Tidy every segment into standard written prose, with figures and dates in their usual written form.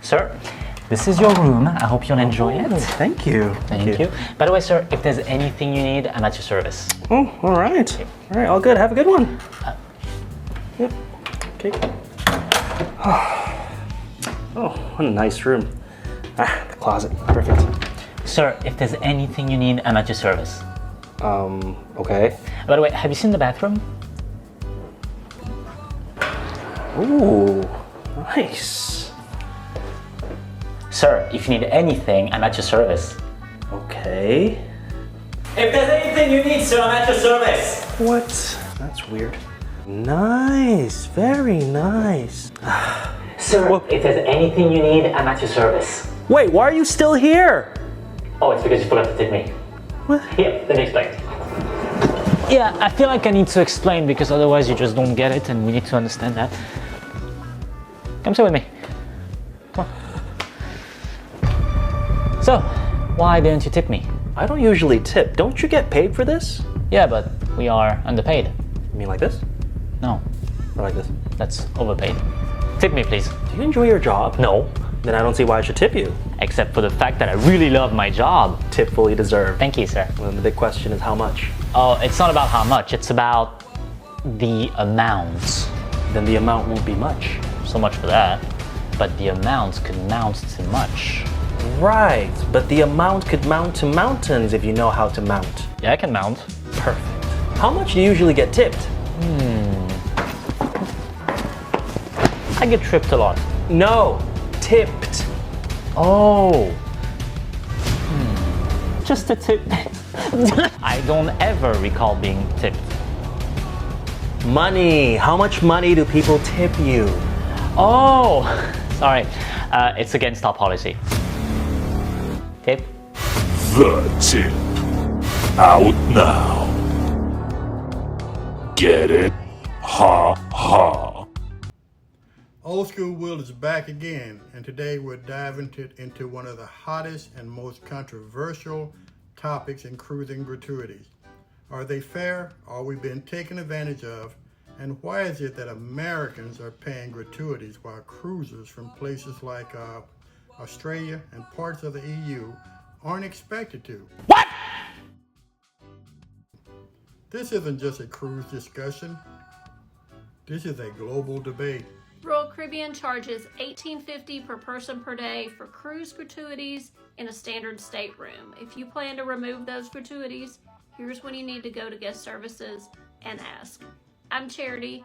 Sir, this is your room. I hope you'll enjoy it. Thank you. Thank you. By the way, sir, if there's anything you need, I'm at your service. Oh, all right. All right, all good. Have a good one. Yep. Okay. Oh, what a nice room. Ah, the closet. Perfect. Sir, if there's anything you need, I'm at your service. Okay. By the way, have you seen the bathroom? Ooh, nice. Sir, if you need anything, I'm at your service. Okay. If there's anything you need, sir, I'm at your service. What? That's weird. Nice. Very nice. Sir, if there's anything you need, I'm at your service. Wait, why are you still here? Oh, it's because you forgot to tip me. What? Yeah, let me explain. Yeah, I feel like I need to explain because otherwise you just don't get it and we need to understand that. Come sit with me. Come on. So, why didn't you tip me? I don't usually tip. Don't you get paid for this? Yeah, but we are underpaid. You mean like this? No, Or like this? that's overpaid. Tip me, please. Do you enjoy your job? No, Then I don't see why I should tip you. except for the fact that I really love my job. Tip fully deserved. Thank you, sir. Well, the big question is how much? Oh, it's not about how much, it's about the amount. Then the amount won't be much. So much for that. But the amount could mount to much. Right, but the amount could mount to mountains if you know how to mount. Yeah, I can mount. Perfect. How much do you usually get tipped? I get tripped a lot. No, tipped. Oh. Just a tip. I don't ever recall being tipped. Money. How much money do people tip you? Oh, sorry. It's against our policy. Tip? The tip. Out now. Get it? Ha ha. Old School Will is back again, and today we're diving into one of the hottest and most controversial topics in cruising gratuities. Are they fair? Are we being taken advantage of? And why is it that Americans are paying gratuities while cruisers from places like Australia and parts of the EU aren't expected to? What? This isn't just a cruise discussion. This is a global debate. Royal Caribbean charges $18.50 per person per day for cruise gratuities in a standard stateroom. If you plan to remove those gratuities, here's when you need to go to guest services and ask. I'm Charity.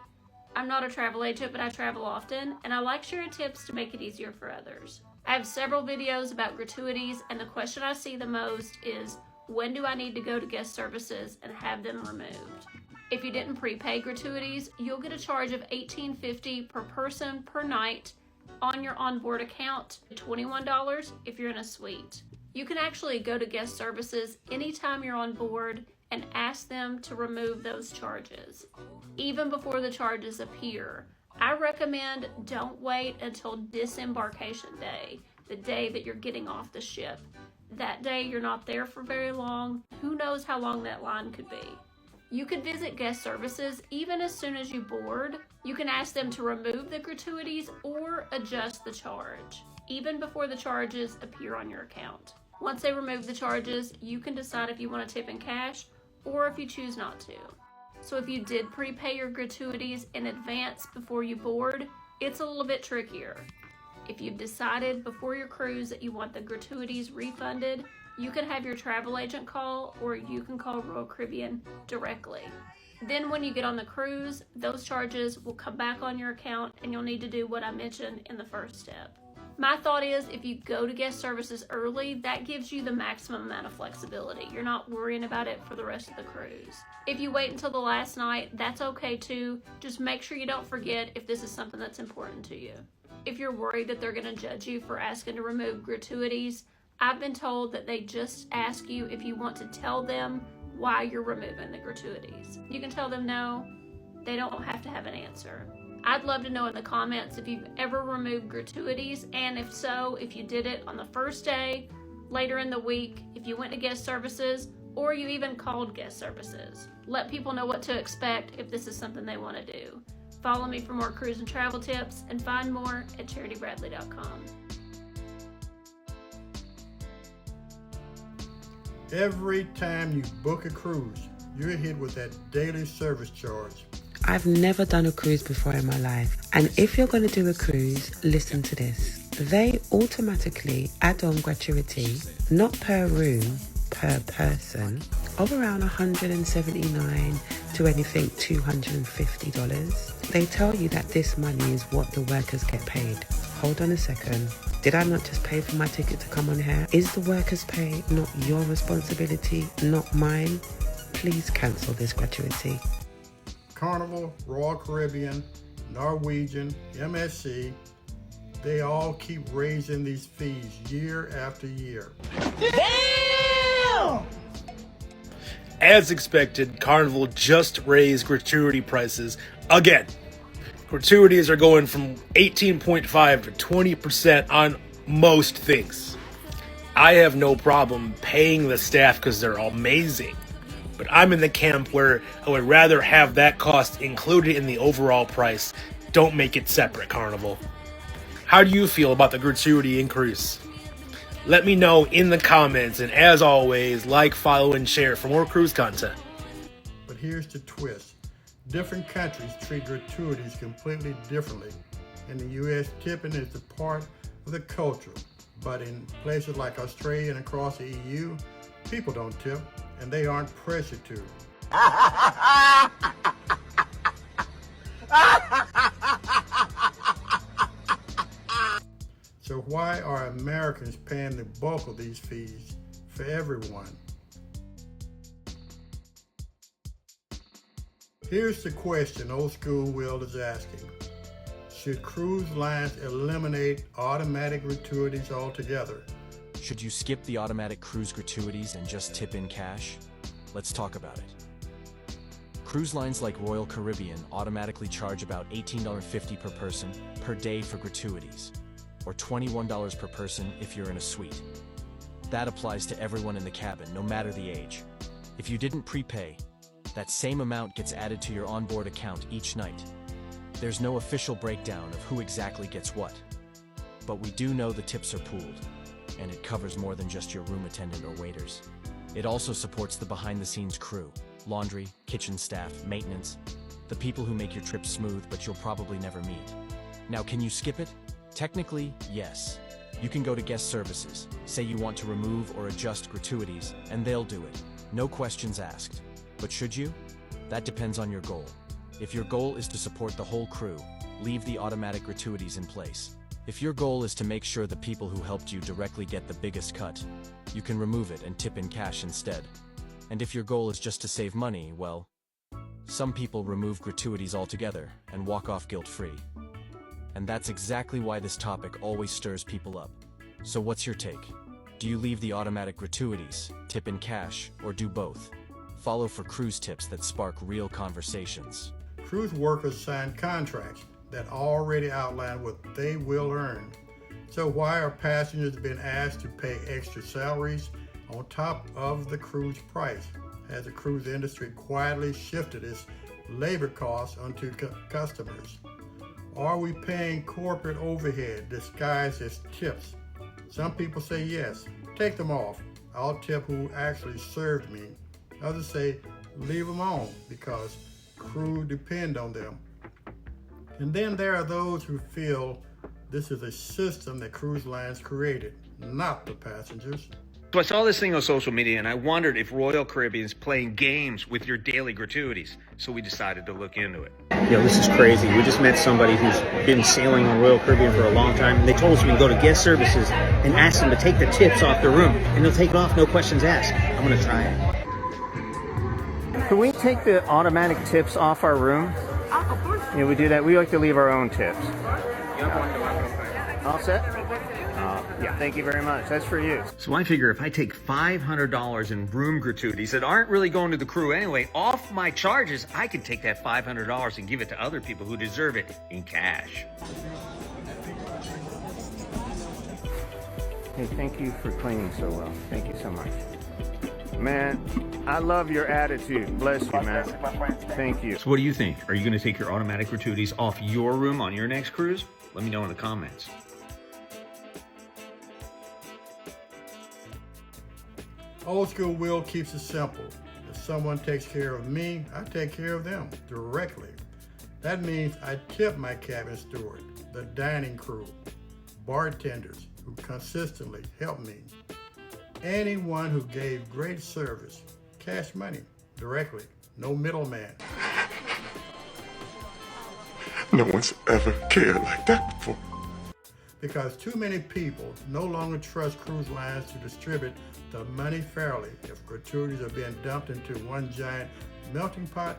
I'm not a travel agent, but I travel often, and I like sharing tips to make it easier for others. I have several videos about gratuities, and the question I see the most is, when do I need to go to guest services and have them removed? If you didn't prepay gratuities, you'll get a charge of $18.50 per person per night on your onboard account, $21 if you're in a suite. You can actually go to guest services anytime you're on board and ask them to remove those charges, even before the charges appear. I recommend don't wait until disembarkation day, the day that you're getting off the ship. That day you're not there for very long. Who knows how long that line could be? You could visit guest services even as soon as you board. You can ask them to remove the gratuities or adjust the charge, even before the charges appear on your account. Once they remove the charges, you can decide if you want to tip in cash or if you choose not to. So if you did prepay your gratuities in advance before you board, it's a little bit trickier. If you've decided before your cruise that you want the gratuities refunded, you can have your travel agent call, or you can call Royal Caribbean directly. Then when you get on the cruise, those charges will come back on your account and you'll need to do what I mentioned in the first step. My thought is if you go to guest services early, that gives you the maximum amount of flexibility. You're not worrying about it for the rest of the cruise. If you wait until the last night, that's okay too. Just make sure you don't forget if this is something that's important to you. If you're worried that they're going to judge you for asking to remove gratuities, I've been told that they just ask you if you want to tell them why you're removing the gratuities. You can tell them no, they don't have to have an answer. I'd love to know in the comments if you've ever removed gratuities, and if so, if you did it on the first day, later in the week, if you went to guest services, or you even called guest services. Let people know what to expect if this is something they want to do. Follow me for more cruise and travel tips, and find more at charitybradley.com. Every time you book a cruise, you're hit with that daily service charge. I've never done a cruise before in my life. And if you're going to do a cruise, listen to this. They automatically add on gratuity, not per room, per person, of around $179 to anything $250. They tell you that this money is what the workers get paid. Hold on a second. Did I not just pay for my ticket to come on here? Is the workers' pay not your responsibility, not mine? Please cancel this gratuity. Carnival, Royal Caribbean, Norwegian, MSC, they all keep raising these fees year after year. Damn! As expected, Carnival just raised gratuity prices again. Gratuities are going from 18.5 to 20% on most things. I have no problem paying the staff because they're amazing. But I'm in the camp where I would rather have that cost included in the overall price. Don't make it separate, Carnival. How do you feel about the gratuity increase? Let me know in the comments, and as always, like, follow, and share for more cruise content. But here's the twist. Different countries treat gratuities completely differently. In the US, tipping is a part of the culture. But in places like Australia and across the EU, people don't tip, and they aren't pressured to. So why are Americans paying the bulk of these fees for everyone? Here's the question Old School Will is asking. Should cruise lines eliminate automatic gratuities altogether? Should you skip the automatic cruise gratuities and just tip in cash? Let's talk about it. Cruise lines like Royal Caribbean automatically charge about $18.50 per person per day for gratuities, or $21 per person if you're in a suite. That applies to everyone in the cabin, no matter the age. If you didn't prepay, that same amount gets added to your onboard account each night. There's no official breakdown of who exactly gets what, but we do know the tips are pooled, and it covers more than just your room attendant or waiters. It also supports the behind-the-scenes crew, laundry, kitchen staff, maintenance, the people who make your trip smooth but you'll probably never meet. Now, can you skip it? Technically, yes. You can go to guest services, say you want to remove or adjust gratuities, and they'll do it. No questions asked. But should you? That depends on your goal. If your goal is to support the whole crew, leave the automatic gratuities in place. If your goal is to make sure the people who helped you directly get the biggest cut, you can remove it and tip in cash instead. And if your goal is just to save money, well, some people remove gratuities altogether and walk off guilt-free. And that's exactly why this topic always stirs people up. So what's your take? Do you leave the automatic gratuities, tip in cash, or do both? Follow for cruise tips that spark real conversations. Cruise workers sign contracts that already outline what they will earn. So why are passengers being asked to pay extra salaries on top of the cruise price? Has the cruise industry quietly shifted its labor costs onto customers? Are we paying corporate overhead disguised as tips? Some people say yes, take them off. I'll tip who actually served me. Others say leave them on because crew depend on them. And then there are those who feel this is a system that cruise lines created, not the passengers. So I saw this thing on social media and I wondered if Royal Caribbean is playing games with your daily gratuities. So we decided to look into it. Yo, this is crazy. We just met somebody who's been sailing on Royal Caribbean for a long time, and they told us we can go to guest services and ask them to take the tips off the room, and they'll take it off, no questions asked. I'm gonna try it. Can we take the automatic tips off our room? Of course. Yeah, we do that. We like to leave our own tips. All set? Yeah, thank you very much. That's for you. So I figure if I take $500 in room gratuities that aren't really going to the crew anyway, off my charges, I can take that $500 and give it to other people who deserve it in cash. Hey, thank you for cleaning so well. Thank you so much. Man, I love your attitude. Bless you, man. Thank you. So what do you think? Are you going to take your automatic gratuities off your room on your next cruise? Let me know in the comments. Old School Will keeps it simple. If someone takes care of me, I take care of them directly. That means I tip my cabin steward, the dining crew, bartenders who consistently help me, anyone who gave great service, cash money, directly, no middleman. No one's ever cared like that before. Because too many people no longer trust cruise lines to distribute the money fairly. If gratuities are being dumped into one giant melting pot,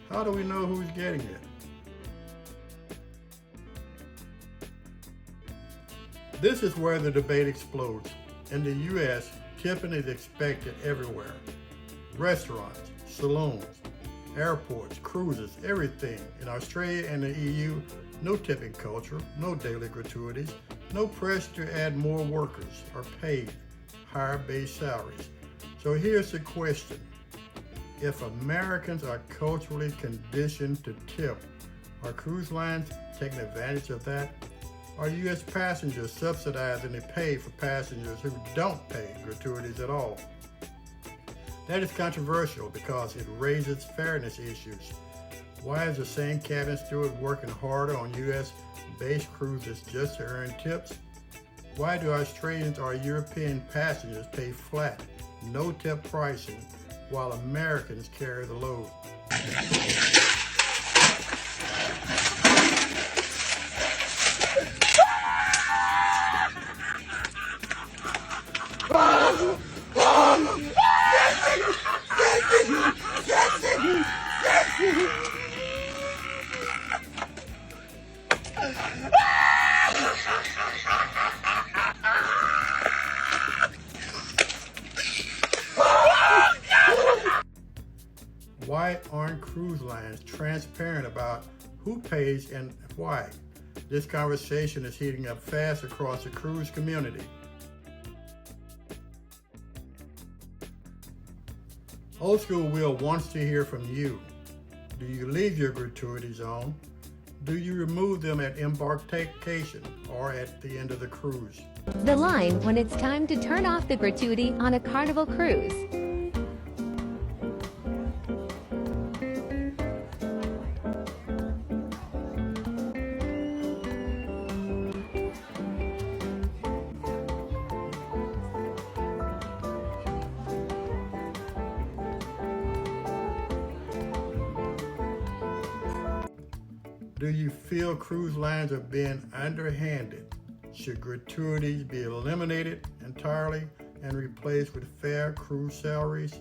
how do we know who's getting it? This is where the debate explodes. In the U.S., tipping is expected everywhere. Restaurants, saloons, airports, cruises, everything. In Australia and the EU, no tipping culture, no daily gratuities, no pressure to add more workers or paid higher base salaries. So here's the question. If Americans are culturally conditioned to tip, are cruise lines taking advantage of that? Are U.S. passengers subsidizing the pay for passengers who don't pay gratuities at all? That is controversial because it raises fairness issues. Why is the same cabin steward working harder on U.S.-based cruises just to earn tips? Why do Australians or European passengers pay flat, no tip pricing, while Americans carry the load? Why aren't cruise lines transparent about who pays and why? This conversation is heating up fast across the cruise community. Old School Will wants to hear from you. Do you leave your gratuities on? Do you remove them at embarkation or at the end of the cruise? The line when it's time to turn off the gratuity on a Carnival cruise. Do you feel cruise lines are being underhanded? Should gratuities be eliminated entirely and replaced with fair cruise salaries?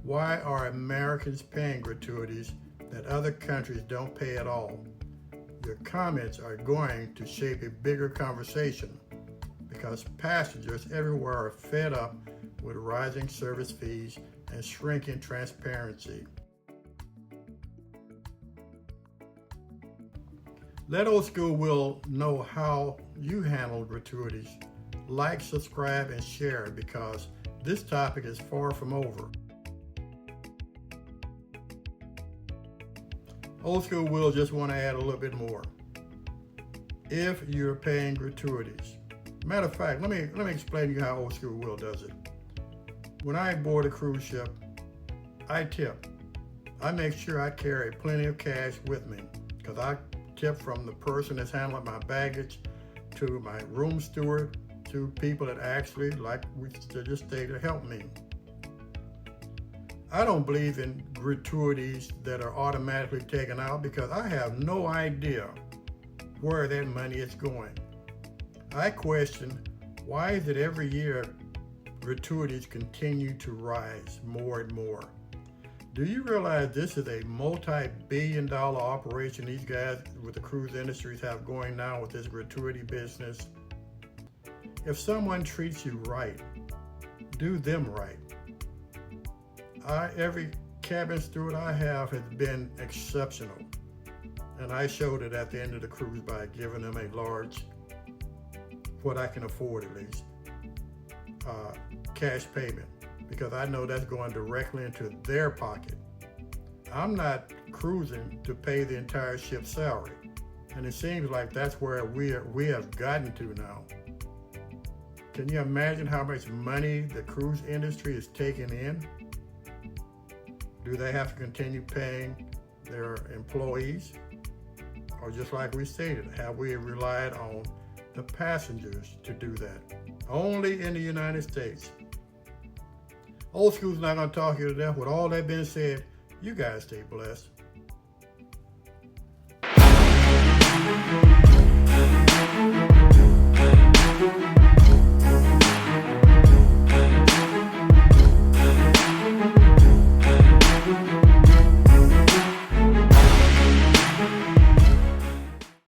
Why are Americans paying gratuities that other countries don't pay at all? Your comments are going to shape a bigger conversation because passengers everywhere are fed up with rising service fees and shrinking transparency. Let Old School Will know how you handle gratuities. Like, subscribe, and share because this topic is far from over. Old School Will just want to add a little bit more. If you're paying gratuities, matter of fact, let me explain to you how Old School Will does it. When I board a cruise ship, I tip. I make sure I carry plenty of cash with me because I tip from the person that's handling my baggage to my room steward to people that actually, like we just stated, help me. I don't believe in gratuities that are automatically taken out because I have no idea where that money is going. I question, why is it every year gratuities continue to rise more and more? Do you realize this is a multi-billion-dollar operation these guys with the cruise industries have going now with this gratuity business? If someone treats you right, do them right. Every cabin steward I have has been exceptional, and I showed it at the end of the cruise by giving them a large, what I can afford at least, cash payment, because I know that's going directly into their pocket. I'm not cruising to pay the entire ship's salary, and it seems like that's where we have gotten to now. Can you imagine how much money the cruise industry is taking in? Do they have to continue paying their employees? Or just like we stated, have we relied on the passengers to do that? Only in the United States. Old School's not going to talk you to death. With all that being said, you guys stay blessed.